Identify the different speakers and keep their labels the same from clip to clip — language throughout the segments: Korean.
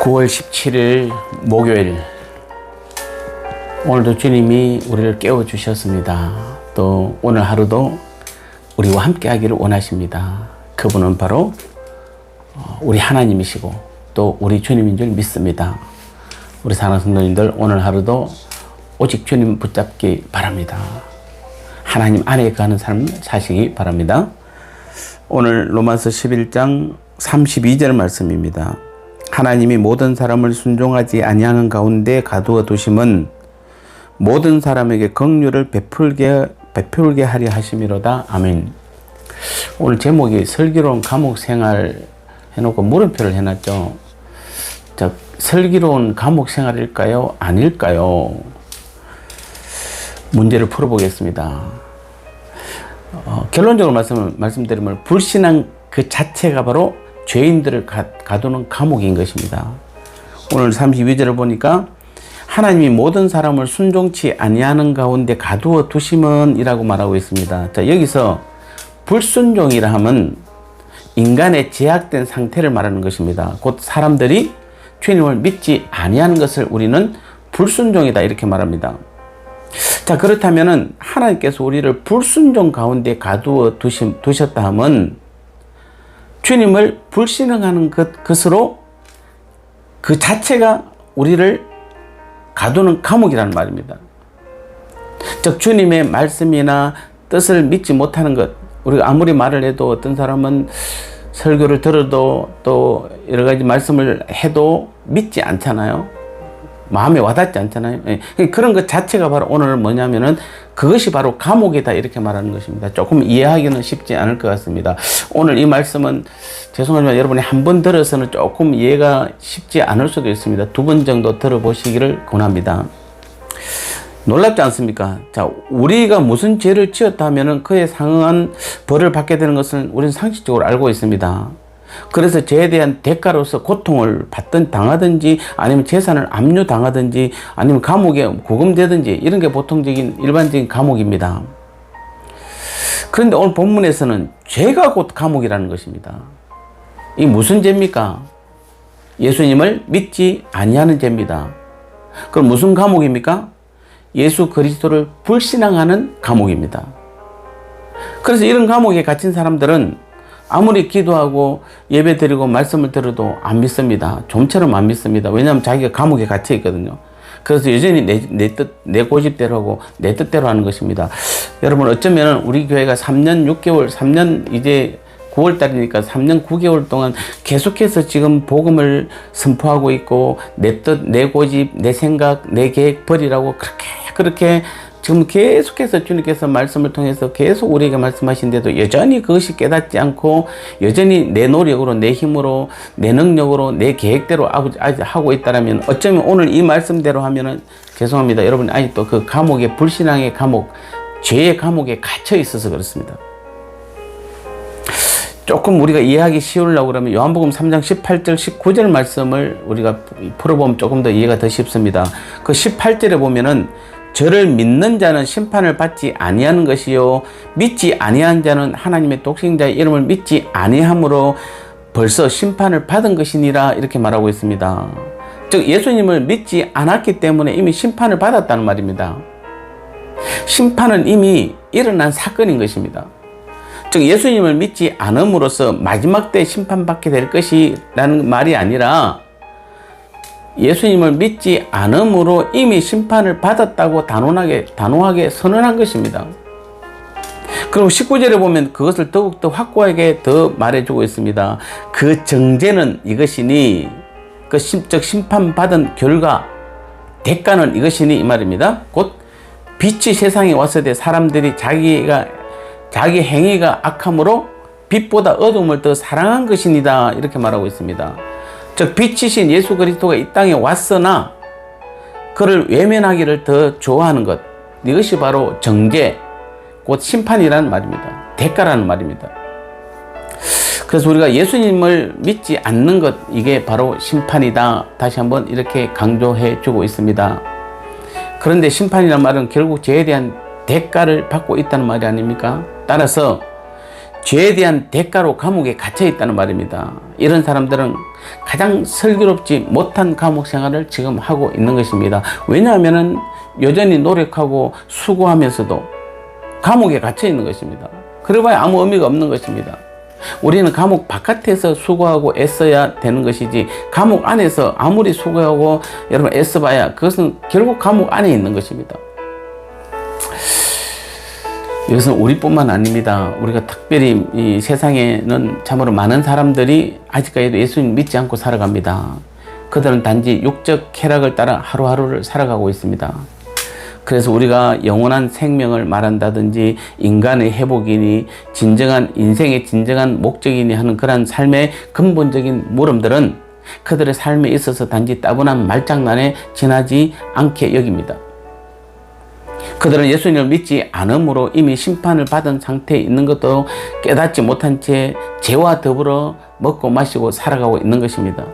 Speaker 1: 9월 17일 목요일, 오늘도 주님이 우리를 깨워주셨습니다. 또 오늘 하루도 우리와 함께 하기를 원하십니다. 그분은 바로 우리 하나님이시고 또 우리 주님인 줄 믿습니다. 우리 사랑하는 성도님들, 오늘 하루도 오직 주님 붙잡기 바랍니다. 하나님 안에 가는 삶 사시기 바랍니다. 오늘 로마서 11장 32절 말씀입니다. 하나님이 모든 사람을 순종하지 아니하는 가운데 가두어 두심은 모든 사람에게 긍휼을 베풀게 하려 하심이로다. 아멘. 오늘 제목이 슬기로운 감옥 생활 해놓고 물음표를 해놨죠. 자, 슬기로운 감옥 생활일까요? 아닐까요? 문제를 풀어보겠습니다. 결론적으로 말씀드리면 불신앙 그 자체가 바로 죄인들을 가두는 감옥인 것입니다. 오늘 32절을 보니까 하나님이 모든 사람을 순종치 아니하는 가운데 가두어 두심은 이라고 말하고 있습니다. 자, 여기서 불순종이라 하면 인간의 제약된 상태를 말하는 것입니다. 곧 사람들이 주님을 믿지 아니하는 것을 우리는 불순종이다 이렇게 말합니다. 자, 그렇다면은 하나님께서 우리를 불순종 가운데 가두어 두셨다 하면 주님을 불신앙하는 것으로 그 자체가 우리를 가두는 감옥이라는 말입니다. 즉 주님의 말씀이나 뜻을 믿지 못하는 것, 우리가 아무리 말을 해도 어떤 사람은 설교를 들어도 또 여러 가지 말씀을 해도 믿지 않잖아요. 마음에 와닿지 않잖아요. 그런 것 자체가 바로 오늘 뭐냐면은 그것이 바로 감옥이다 이렇게 말하는 것입니다. 조금 이해하기는 쉽지 않을 것 같습니다. 오늘 이 말씀은 죄송하지만 여러분이 한 번 들어서는 조금 이해가 쉽지 않을 수도 있습니다. 2번 정도 들어보시기를 권합니다. 놀랍지 않습니까? 자, 우리가 무슨 죄를 지었다 하면은 그에 상응한 벌을 받게 되는 것은 우리는 상식적으로 알고 있습니다. 그래서 죄에 대한 대가로서 고통을 당하든지 아니면 재산을 압류당하든지 아니면 감옥에 구금되든지 이런 게 보통적인 일반적인 감옥입니다. 그런데 오늘 본문에서는 죄가 곧 감옥이라는 것입니다. 이 무슨 죄입니까? 예수님을 믿지 아니하는 죄입니다. 그럼 무슨 감옥입니까? 예수 그리스도를 불신앙하는 감옥입니다. 그래서 이런 감옥에 갇힌 사람들은 아무리 기도하고 예배드리고 말씀을 들어도 안 믿습니다. 좀처럼 안 믿습니다. 왜냐하면 자기가 감옥에 갇혀 있거든요. 그래서 여전히 내 고집대로 하고 내 뜻대로 하는 것입니다. 여러분, 어쩌면 우리 교회가 3년 이제 9월달이니까 3년 9개월 동안 계속해서 지금 복음을 선포하고 있고 내 뜻, 내 고집, 내 생각, 내 계획 버리라고 그렇게 지금 계속해서 주님께서 말씀을 통해서 계속 우리에게 말씀하신데도 여전히 그것이 깨닫지 않고 여전히 내 노력으로, 내 힘으로, 내 능력으로, 내 계획대로 아직 하고 있다면 어쩌면 오늘 이 말씀대로 하면은 죄송합니다. 여러분이 아직도 그 감옥에, 불신앙의 감옥, 죄의 감옥에 갇혀 있어서 그렇습니다. 조금 우리가 이해하기 쉬우려고 그러면 요한복음 3장 18절, 19절 말씀을 우리가 풀어보면 조금 더 이해가 더 쉽습니다. 그 18절에 보면은 저를 믿는 자는 심판을 받지 아니하는 것이요 믿지 아니한 자는 하나님의 독생자의 이름을 믿지 아니함으로 벌써 심판을 받은 것이니라 이렇게 말하고 있습니다. 즉 예수님을 믿지 않았기 때문에 이미 심판을 받았다는 말입니다. 심판은 이미 일어난 사건인 것입니다. 즉 예수님을 믿지 않음으로써 마지막 때 심판받게 될 것이라는 말이 아니라 예수님을 믿지 않음으로 이미 심판을 받았다고 단호하게 선언한 것입니다. 그리고 19절에 보면 그것을 더욱더 확고하게 더 말해주고 있습니다. 그 정죄는 이것이니, 즉 심판받은 결과, 대가는 이것이니 이 말입니다. 곧 빛이 세상에 왔을 때 사람들이 자기 행위가 악함으로 빛보다 어둠을 더 사랑한 것이니다 이렇게 말하고 있습니다. 즉 빛이신 예수 그리스도가 이 땅에 왔으나 그를 외면하기를 더 좋아하는 것, 이것이 바로 정죄, 곧 심판이라는 말입니다. 대가라는 말입니다. 그래서 우리가 예수님을 믿지 않는 것, 이게 바로 심판이다 다시 한번 이렇게 강조해 주고 있습니다. 그런데 심판이라는 말은 결국 죄에 대한 대가를 받고 있다는 말이 아닙니까? 따라서 죄에 대한 대가로 감옥에 갇혀 있다는 말입니다. 이런 사람들은 가장 슬기롭지 못한 감옥 생활을 지금 하고 있는 것입니다. 왜냐하면 여전히 노력하고 수고하면서도 감옥에 갇혀 있는 것입니다. 그래봐야 아무 의미가 없는 것입니다. 우리는 감옥 바깥에서 수고하고 애써야 되는 것이지, 감옥 안에서 아무리 수고하고 여러분 애써봐야 그것은 결국 감옥 안에 있는 것입니다. 이것은 우리뿐만 아닙니다. 우리가 특별히 이 세상에는 참으로 많은 사람들이 아직까지도 예수님 믿지 않고 살아갑니다. 그들은 단지 육적 쾌락을 따라 하루하루를 살아가고 있습니다. 그래서 우리가 영원한 생명을 말한다든지 인간의 회복이니 진정한 인생의 진정한 목적이니 하는 그러한 삶의 근본적인 물음들은 그들의 삶에 있어서 단지 따분한 말장난에 지나지 않게 여깁니다. 그들은 예수님을 믿지 않음으로 이미 심판을 받은 상태에 있는 것도 깨닫지 못한 채 죄와 더불어 먹고 마시고 살아가고 있는 것입니다.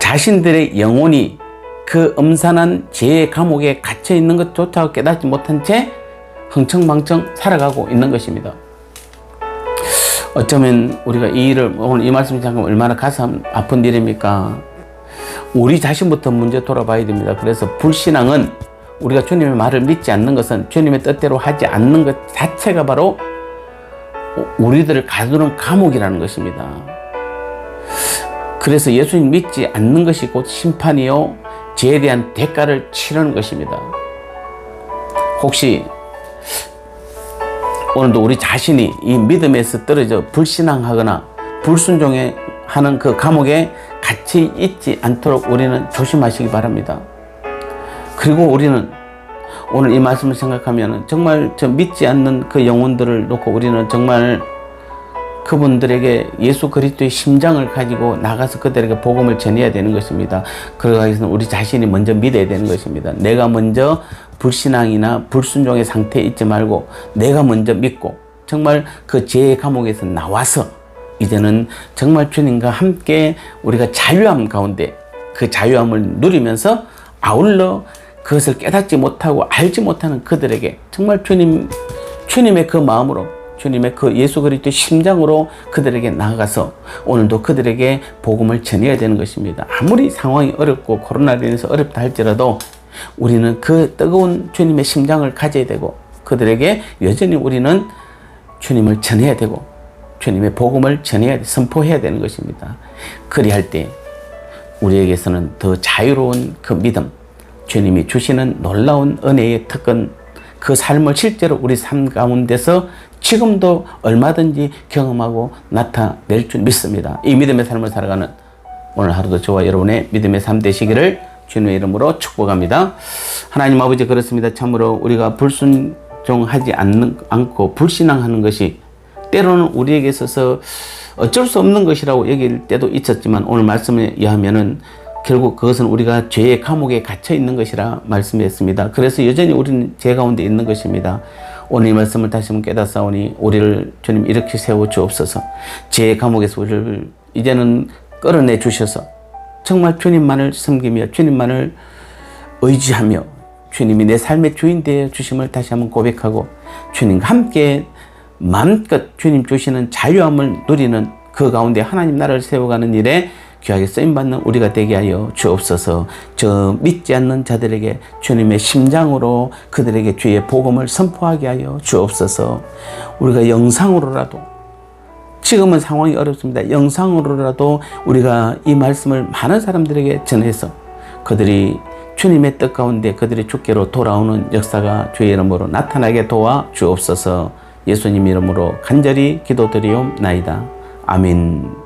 Speaker 1: 자신들의 영혼이 그 음산한 죄의 감옥에 갇혀 있는 것조차 깨닫지 못한 채 흥청망청 살아가고 있는 것입니다. 어쩌면 우리가 이 일을, 오늘 이 말씀이 잠깐 얼마나 가슴 아픈 일입니까? 우리 자신부터 먼저 돌아봐야 됩니다. 그래서 불신앙은, 우리가 주님의 말을 믿지 않는 것은, 주님의 뜻대로 하지 않는 것 자체가 바로 우리들을 가두는 감옥이라는 것입니다. 그래서 예수님 믿지 않는 것이 곧 심판이요 죄에 대한 대가를 치르는 것입니다. 혹시 오늘도 우리 자신이 이 믿음에서 떨어져 불신앙하거나 불순종하는 그 감옥에 갇혀 있지 않도록 우리는 조심하시기 바랍니다. 그리고 우리는 오늘 이 말씀을 생각하면 정말 저 믿지 않는 그 영혼들을 놓고 우리는 정말 그분들에게 예수 그리스도의 심장을 가지고 나가서 그들에게 복음을 전해야 되는 것입니다. 그러기 위해서는 우리 자신이 먼저 믿어야 되는 것입니다. 내가 먼저 불신앙이나 불순종의 상태에 있지 말고 내가 먼저 믿고 정말 그 죄의 감옥에서 나와서 이제는 정말 주님과 함께 우리가 자유함 가운데 그 자유함을 누리면서 아울러 그것을 깨닫지 못하고 알지 못하는 그들에게 정말 주님의 그 마음으로, 주님의 그 예수 그리스도의 심장으로 그들에게 나아가서 오늘도 그들에게 복음을 전해야 되는 것입니다. 아무리 상황이 어렵고 코로나로 인해서 어렵다 할지라도 우리는 그 뜨거운 주님의 심장을 가져야 되고 그들에게 여전히 우리는 주님을 전해야 되고 주님의 복음을 전해야, 선포해야 되는 것입니다. 그리할 때 우리에게서는 더 자유로운 그 믿음, 주님이 주시는 놀라운 은혜의 특권, 그 삶을 실제로 우리 삶 가운데서 지금도 얼마든지 경험하고 나타낼 줄 믿습니다. 이 믿음의 삶을 살아가는 오늘 하루도 저와 여러분의 믿음의 삶 되시기를 주님의 이름으로 축복합니다. 하나님 아버지, 그렇습니다. 참으로 우리가 불순종하지 않고 불신앙하는 것이 때로는 우리에게 있어서 어쩔 수 없는 것이라고 여길 때도 있었지만 오늘 말씀에 의하면은 결국 그것은 우리가 죄의 감옥에 갇혀 있는 것이라 말씀했습니다. 그래서 여전히 우리는 죄 가운데 있는 것입니다. 오늘 이 말씀을 다시 한번 깨닫사오니 우리를 주님 이렇게 세워 주옵소서. 죄의 감옥에서 우리를 이제는 끌어내 주셔서 정말 주님만을 섬기며 주님만을 의지하며 주님이 내 삶의 주인 되어 주심을 다시 한번 고백하고 주님과 함께 마음껏 주님 주시는 자유함을 누리는 그 가운데 하나님 나라를 세워가는 일에 귀하게 쓰임받는 우리가 되게 하여 주옵소서. 저 믿지 않는 자들에게 주님의 심장으로 그들에게 주의 복음을 선포하게 하여 주옵소서. 우리가 영상으로라도, 지금은 상황이 어렵습니다. 영상으로라도 우리가 이 말씀을 많은 사람들에게 전해서 그들이 주님의 뜻 가운데 그들이 주께로 돌아오는 역사가 주의 이름으로 나타나게 도와 주옵소서. 예수님 이름으로 간절히 기도드리옵나이다. 아멘.